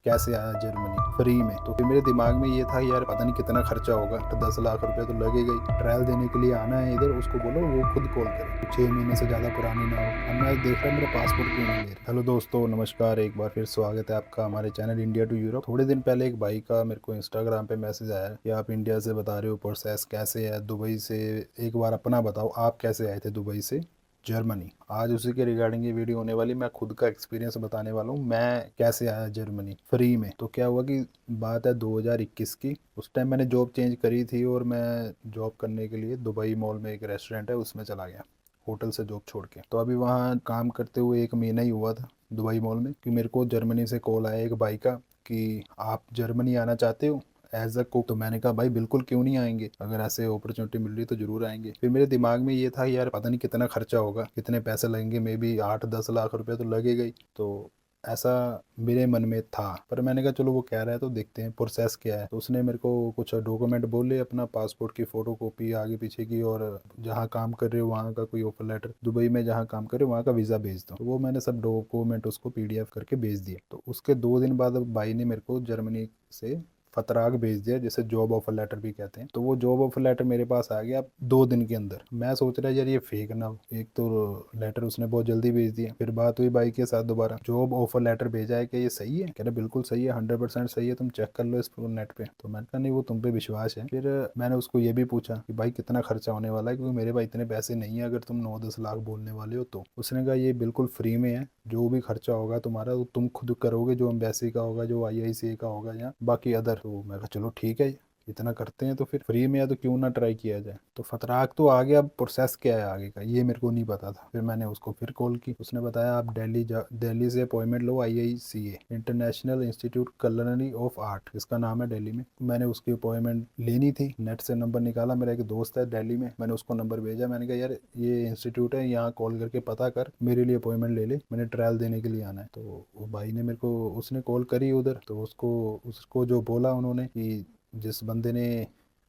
कैसे आया Germany free में। तो फिर मेरे दिमाग में ये था यार पता नहीं कितना खर्चा होगा, तो 10 लाख रुपए तो लगेगा ही। ट्रायल देने के लिए आना है इधर, उसको बोलो वो खुद कॉल करे, 6 महीने से ज़्यादा पुरानी ना हो। अब मैं देख रहा मेरा पासपोर्ट क्यों नहीं ले रहा। हेलो दोस्तों, नमस्कार, एक बार फिर स्वागत है आपका हमारे चैनल इंडिया टू यूरोप। थोड़े दिन पहले एक भाई का मेरे को इंस्टाग्राम पे मैसेज आया कि आप इंडिया से बता रहे हो, प्रोसेस कैसे है दुबई से, एक बार अपना बताओ आप कैसे आए थे दुबई से जर्मनी। आज उसी के रिगार्डिंग ये वीडियो होने वाली। मैं खुद का एक्सपीरियंस बताने वाला हूँ, मैं कैसे आया जर्मनी फ्री में। तो क्या हुआ कि बात है 2021 की। उस टाइम मैंने जॉब चेंज करी थी और मैं जॉब करने के लिए दुबई मॉल में एक रेस्टोरेंट है उसमें चला गया, होटल से जॉब छोड़ के। तो अभी वहाँ काम करते हुए 1 महीना ही हुआ था दुबई मॉल में कि मेरे को जर्मनी से कॉल आया एक भाई का कि आप जर्मनी आना चाहते हो एज अ कुक। तो मैंने कहा भाई बिल्कुल, क्यों नहीं आएंगे, अगर ऐसे अपॉर्चुनिटी मिल रही तो जरूर आएंगे। फिर मेरे दिमाग में ये था यार पता नहीं कितना खर्चा होगा, कितने पैसे लगेंगे, मे बी 8-10 लाख रुपए तो लगेगा ही। तो ऐसा मेरे मन में था। पर मैंने कहा चलो वो कह रहा है तो देखते हैं प्रोसेस क्या है। तो उसने मेरे को कुछ डॉक्यूमेंट बोले, अपना पासपोर्ट की फोटो कॉपी आगे पीछे की, और जहाँ काम कर रहे हो वहाँ का कोई ऑफर लेटर, दुबई में जहाँ काम कर रहे हो वहाँ का वीज़ा भेज दो। तो वो मैंने सब डॉक्यूमेंट उसको पीडीएफ करके भेज दिया। तो उसके 2 दिन बाद भाई ने मेरे को जर्मनी से फतराक भेज दिया, जिसे जॉब ऑफर लेटर भी कहते हैं। तो वो जॉब ऑफर लेटर मेरे पास आ गया 2 दिन के अंदर। मैं सोच रहा यार ये फेक ना हो, एक तो लेटर उसने बहुत जल्दी भेज दिया। फिर बात हुई भाई के साथ दोबारा, जॉब ऑफर लेटर भेजा है कि ये सही है, कह रहे बिल्कुल सही है, 100% सही है, तुम चेक कर लो इस नेट पे। तो मैंने कहा नहीं, वो तुम पे विश्वास है। फिर मैंने उसको ये भी पूछा कि भाई कितना खर्चा होने वाला है, क्योंकि मेरे पास इतने पैसे नहीं है अगर तुम 9-10 लाख बोलने वाले हो तो। उसने कहा ये बिल्कुल फ्री में है, जो भी खर्चा होगा तुम्हारा वो तुम खुद करोगे, जो एम्बेसी का होगा, जो आईआईसी का होगा या बाकी अदर। तो मैं कहा चलो ठीक है, इतना करते हैं तो फिर फ्री में है तो क्यों ना ट्राई किया जाए। तो फतराक तो आ गया, अब प्रोसेस क्या है आगे का ये मेरे को नहीं पता था। फिर मैंने उसको फिर कॉल की, उसने बताया आप दिल्ली से appointment low, IICA international institute culinary of art इसका नाम है दिल्ली में। मैंने उसकी अपॉइंटमेंट लेनी थी, नेट से नंबर निकाला, मेरा एक दोस्त है दिल्ली में, मैंने उसको नंबर भेजा। मैंने कहा यार ये इंस्टीट्यूट है, यहाँ कॉल करके पता कर, मेरे लिए अपॉइंटमेंट ले ले, मैंने ट्रायल देने के लिए आना है। तो वो भाई ने मेरे को, उसने कॉल करी उधर, तो उसको उसको जो बोला उन्होंने कि जिस बंदे ने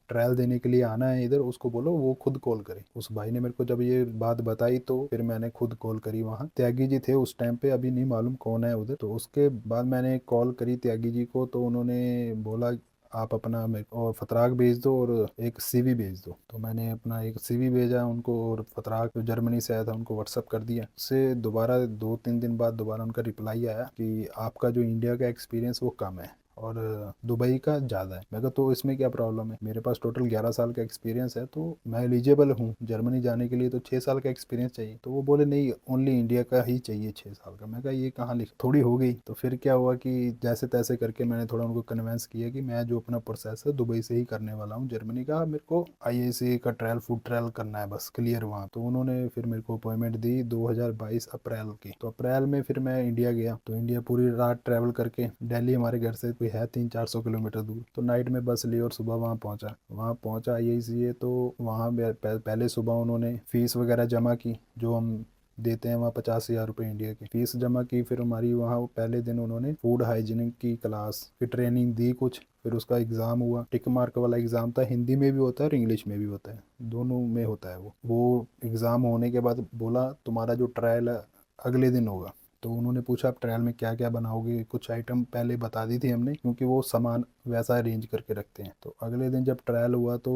ट्रायल देने के लिए आना है इधर उसको बोलो वो खुद कॉल करे। उस भाई ने मेरे को जब ये बात बताई तो फिर मैंने खुद कॉल करी। वहाँ त्यागी जी थे उस टाइम पे, अभी नहीं मालूम कौन है उधर। तो उसके बाद मैंने कॉल करी त्यागी जी को, तो उन्होंने बोला आप अपना मेरे को और फतराक भेज दो और एक सीवी भेज दो। तो मैंने अपना एक सीवी भेजा उनको, और फतराक जो जर्मनी से आया था उनको व्हाट्सअप कर दिया। उससे दोबारा 2-3 दिन बाद दोबारा उनका रिप्लाई आया कि आपका जो इंडिया का एक्सपीरियंस वो कम है और दुबई का ज़्यादा है। मैं कहा तो इसमें क्या प्रॉब्लम है, मेरे पास टोटल 11 साल का एक्सपीरियंस है, तो मैं एलिजिबल हूँ जर्मनी जाने के लिए, तो 6 साल का एक्सपीरियंस चाहिए। तो वो बोले नहीं, ओनली इंडिया का ही चाहिए 6 साल का। मैं कहा ये कहाँ लिख, थोड़ी हो गई। तो फिर क्या हुआ कि जैसे तैसे करके मैंने थोड़ा उनको कन्विंस किया कि मैं जो अपना प्रोसेस है दुबई से ही करने वाला हूँ जर्मनी का, मेरे को आईआईसी का ट्रायल, फूड ट्रायल करना है बस, क्लियर वहाँ। तो उन्होंने फिर मेरे को अपॉइंटमेंट दी 2022 अप्रैल की। तो अप्रैल में फिर मैं इंडिया गया। तो इंडिया पूरी रात ट्रैवल करके, दिल्ली हमारे घर से कोई है 300-400 किलोमीटर दूर, तो नाइट में बस ली और सुबह वहाँ पहुँचा आईआईसीए। तो वहाँ पहले सुबह उन्होंने फीस वगैरह जमा की, जो हम देते हैं वहाँ 50,000 रुपये इंडिया की फीस जमा की। फिर हमारी वहाँ पहले दिन उन्होंने फूड हाइजीनिक की क्लास की ट्रेनिंग दी कुछ। फिर उसका एग्ज़ाम हुआ, टिक मार्क वाला एग्ज़ाम था, हिंदी में भी होता है और इंग्लिश में भी होता है, दोनों में होता है। वो एग्ज़ाम होने के बाद बोला तुम्हारा जो ट्रायल है अगले दिन होगा। तो उन्होंने पूछा आप ट्रायल में क्या क्या बनाओगे, कुछ आइटम पहले बता दी थी हमने, क्योंकि वो सामान वैसा अरेंज करके रखते हैं। तो अगले दिन जब ट्रायल हुआ तो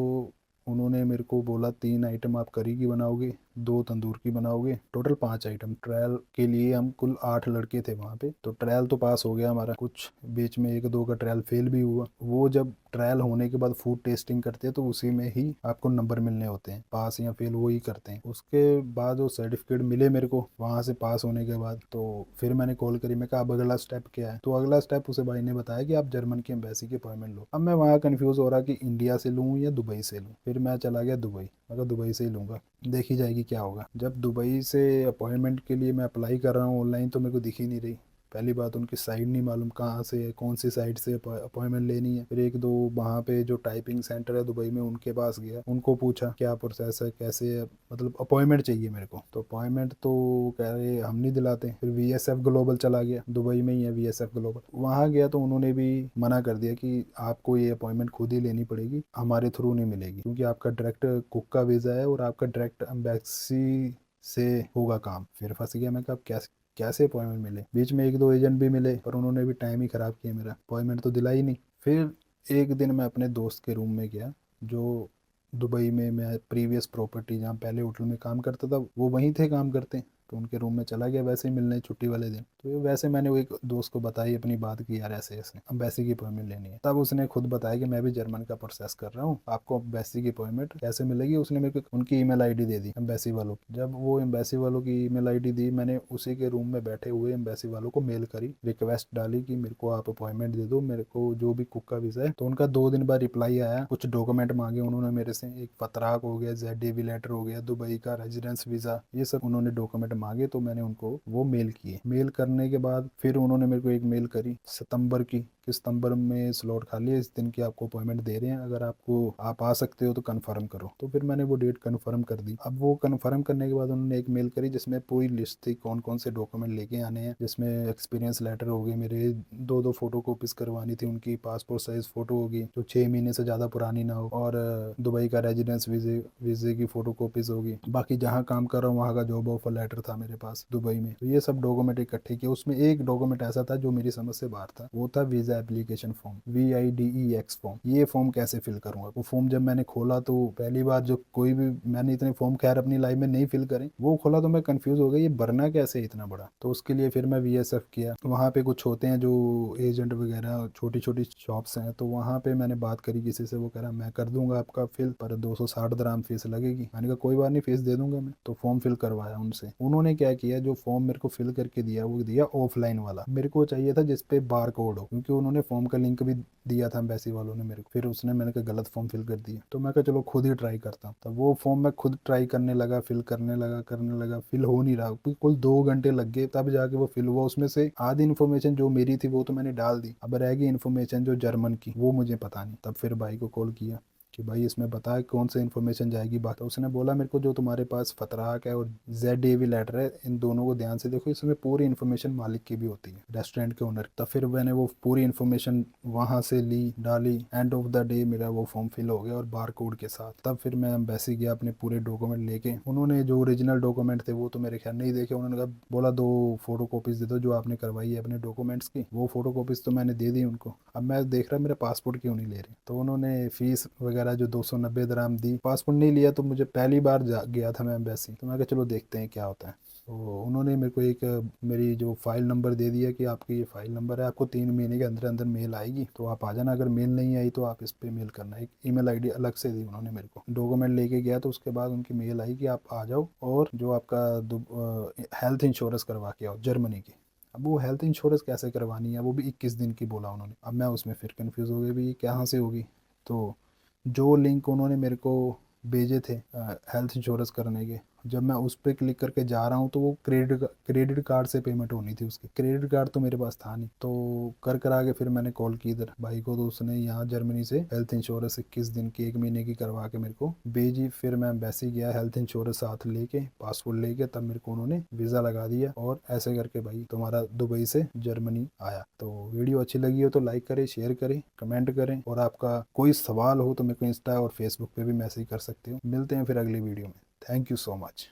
उन्होंने मेरे को बोला 3 आइटम आप करी की बनाओगे, 2 तंदूर की बनाओगे, टोटल 5 आइटम। ट्रायल के लिए हम कुल 8 लड़के थे वहाँ पे। तो ट्रायल तो पास हो गया हमारा, कुछ बीच में 1-2 का ट्रायल फेल भी हुआ। वो जब ट्रायल होने के बाद फूड टेस्टिंग करते हैं तो उसी में ही आपको नंबर मिलने होते हैं, पास या फेल वो ही करते हैं। उसके बाद वो सर्टिफिकेट मिले मेरे को वहाँ से पास होने के बाद। तो फिर मैंने कॉल करी, मैं कहा अब अगला स्टेप क्या है। तो अगला स्टेप उसे भाई ने बताया कि आप जर्मन की एम्बेसी की अपॉइंटमेंट लो। अब मैं वहाँ कन्फ्यूज हो रहा कि इंडिया से लूँ या दुबई से लूँ। फिर मैं चला गया दुबई, मैं कहा दुबई से ही लूँगा, देखी जाएगी क्या होगा। जब दुबई से अपॉइंटमेंट के लिए मैं अप्लाई कर रहा हूँ ऑनलाइन, तो मेरे को दिख ही नहीं रही। पहली बात उनकी साइट नहीं मालूम कहाँ से है, कौन सी साइट से अपॉइंटमेंट लेनी है। फिर 1-2 वहाँ पे जो टाइपिंग सेंटर है दुबई में उनके पास गया, उनको पूछा क्या प्रोसेस है, कैसे है, मतलब अपॉइंटमेंट चाहिए मेरे को। तो अपॉइंटमेंट तो कह रहे हम नहीं दिलाते। फिर वीएसएफ ग्लोबल चला गया, दुबई में ही है वीएसएफ ग्लोबल, वहाँ गया तो उन्होंने भी मना कर दिया कि आपको ये अपॉइंटमेंट खुद ही लेनी पड़ेगी, हमारे थ्रू नहीं मिलेगी, क्योंकि आपका डायरेक्ट कुक का वीज़ा है और आपका डायरेक्ट एम्बेसी से होगा काम। फिर फंस गया मैं, कहा क्या कैसे अपॉइंटमेंट मिले। बीच में 1-2 एजेंट भी मिले पर उन्होंने भी टाइम ही ख़राब किया, मेरा अपॉइंटमेंट तो दिला ही नहीं। फिर एक दिन मैं अपने दोस्त के रूम में गया, जो दुबई में मैं प्रीवियस प्रॉपर्टी जहाँ पहले होटल में काम करता था वो वहीं थे काम करते, तो उनके रूम में चला गया वैसे ही मिलने छुट्टी वाले दिन। तो वैसे मैंने वो एक दोस्त को बताई अपनी बात की, यार ऐसे ऐसे एम्बेसी की अपॉइंटमेंट लेनी है। तब उसने खुद बताया कि मैं भी जर्मन का प्रोसेस कर रहा हूँ, आपको एम्बेसी की अपॉइंटमेंट कैसे मिलेगी। उसने मेरे को उनकी ईमेल आईडी दे दी एम्बेसी वालों की। जब वो एम्बेसी वालों की ईमेल आईडी दी, मैंने उसी के रूम में बैठे हुए एम्बेसी वालों को मेल करी, रिक्वेस्ट डाली कि मेरे को आप अपॉइंटमेंट दे दो, मेरे को जो भी कुक का वीज़ा है। तो उनका 2 दिन बाद रिप्लाई आया, कुछ डॉक्यूमेंट मांगे उन्होंने मेरे से, एक पत्राक हो गया, ZDV लेटर हो गया, दुबई का रेजिडेंस वीज़ा, ये सब उन्होंने डॉक्यूमेंट मांगे। तो मैंने उनको वो मेल किए। मेल करने के बाद फिर उन्होंने मेरे को एक मेल करी सितंबर की, कि सितंबर में स्लॉट खाली है, इस दिन की आपको अपॉइंटमेंट दे रहे हैं, अगर आप आ सकते हो तो कंफर्म करो। तो फिर मैंने वो डेट कंफर्म कर दी। अब वो कंफर्म करने के बाद उन्होंने एक मेल करी जिसमें पूरी लिस्ट थी कौन कौन से डॉक्यूमेंट लेके आने हैं, जिसमें एक्सपीरियंस लेटर हो गए मेरे, 2-2 फोटो कॉपीज करवानी थी उनकी, पासपोर्ट साइज फोटो होगी जो 6 महीने से ज़्यादा पुरानी ना हो, और दुबई का रेजिडेंस वीजे की फोटो कॉपीज होगी। बाकी जहाँ काम कर रहा हूँ वहाँ का जॉब ऑफर लेटर था मेरे पास दुबई में। तो ये सब डॉक्यूमेंट इकट्ठे किए। उसमें एक डॉक्यूमेंट ऐसा था जो मेरी समझ से बाहर था, वो था visa application form, VIDEX form. ये फॉर्म कैसे फिल करूंगा। वो फॉर्म जब मैंने खोला तो पहली बार, जो कोई भी, मैंने इतने फॉर्म खैर अपनी लाइफ में नहीं फिल करे, वो खोला तो मैं कंफ्यूज हो गया, ये भरना कैसे है इतना बड़ा। तो उसके लिए फिर मैं VSF किया। वहाँ पे कुछ होते हैं जो एजेंट वगैरह, छोटी छोटी शॉप्स हैं, तो वहाँ पे मैंने बात करी किसी से, वो कह रहा मैं कर दूंगा आपका फिल, पर 260 दराम फीस लगेगी। मैंने कहा कोई बात नहीं, फीस दे दूंगा मैं। तो फॉर्म फिल करवाया उनसे। उन्होंने क्या किया, जो फॉर्म मेरे को फिल करके दिया वो दिया ऑफलाइन वाला, मेरे को चाहिए था जिसपे बार कोड हो, क्योंकि उन्होंने फॉर्म का लिंक भी दिया था एम्बेसी वालों ने मेरे को। फिर उसने, मैंने कहा गलत फॉर्म फिल कर दिया। तो मैं कहा चलो खुद ही ट्राई करता हूँ। तो वो फॉर्म मैं खुद ट्राई करने लगा, फिल करने लगा, फिल हो नहीं रहा, कुल 2 घंटे लग गए तब जाके वो फिल हुआ। उसमें से आधी इन्फॉर्मेशन जो मेरी थी वो तो मैंने डाल दी, अब रह गई इन्फॉर्मेशन जो जर्मन की, वो मुझे पता नहीं। तब फिर भाई को कॉल किया कि भाई इसमें बता कौन सा इन्फॉर्मेशन जाएगी। बात, तो उसने बोला मेरे को जो तुम्हारे पास फतराक है और ZDV लेटर है, इन दोनों को ध्यान से देखो, इसमें पूरी इन्फॉर्मेशन मालिक की भी होती है, रेस्टोरेंट के ओनर। तब फिर मैंने वो पूरी इन्फॉर्मेशन वहां से ली, डाली। एंड ऑफ द डे मेरा वो फॉर्म फिल हो गया और बार कोड के साथ। तब फिर मैं एम्बेसी गया अपने पूरे डॉक्यूमेंट लेके। उन्होंने जो ओरिजिनल डॉक्यूमेंट थे वो तो मेरे ख्याल नहीं देखे। उन्होंने कहा, बोला 2 फोटो कॉपीज दे दो जो आपने करवाई है अपने डॉक्यूमेंट्स की। वो फोटो कॉपीज तो मैंने दे दी उनको। अब मैं देख रहा मेरा पासपोर्ट क्यों नहीं ले रहे। तो उन्होंने फीस वगैरह जो 290 दराम दी, पासपोर्ट नहीं लिया। तो मुझे पहली बार गया था मैं एम्बेसी, तो मैं कहा चलो देखते हैं क्या होता है। तो उन्होंने मेरे को एक मेरी जो फाइल नंबर दे दिया कि आपकी ये फाइल नंबर है, आपको 3 महीने के अंदर अंदर मेल आएगी, तो आप आ जाना। अगर मेल नहीं आई तो आप इस पे मेल करना। एक ईमेल आईडी अलग से दी उन्होंने मेरे को। डॉक्यूमेंट लेके गया तो उसके बाद उनकी मेल आई कि आप आ जाओ और जो आपका हेल्थ इंश्योरेंस करवा के आओ जर्मनी की। अब वो हेल्थ इंश्योरेंस कैसे करवानी है, वो भी 21 दिन की बोला उन्होंने। अब मैं उसमें फिर कंफ्यूज हो गया भी कहाँ से होगी। तो जो लिंक उन्होंने मेरे को भेजे थे हेल्थ इंश्योरेंस करने के, जब मैं उस पर क्लिक करके जा रहा हूँ तो वो क्रेडिट कार्ड से पेमेंट होनी थी। उसकी क्रेडिट कार्ड तो मेरे पास था नहीं। तो कर आगे फिर मैंने कॉल की इधर भाई को, तो उसने यहाँ जर्मनी से हेल्थ इंश्योरेंस 21 दिन की, 1 महीने की करवा के मेरे को भेजी। फिर मैं एम्बेसी गया हेल्थ इंश्योरेंस साथ लेके, पासपोर्ट लेके, तब मेरे को उन्होंने वीज़ा लगा दिया। और ऐसे करके भाई तुम्हारा दुबई से जर्मनी आया। तो वीडियो अच्छी लगी हो तो लाइक करें, शेयर करें, कमेंट करें, और आपका कोई सवाल हो तो मेरे को इंस्टा और फेसबुक पे भी मैसेज कर सकते हो। मिलते हैं फिर अगली वीडियो में। Thank you so much.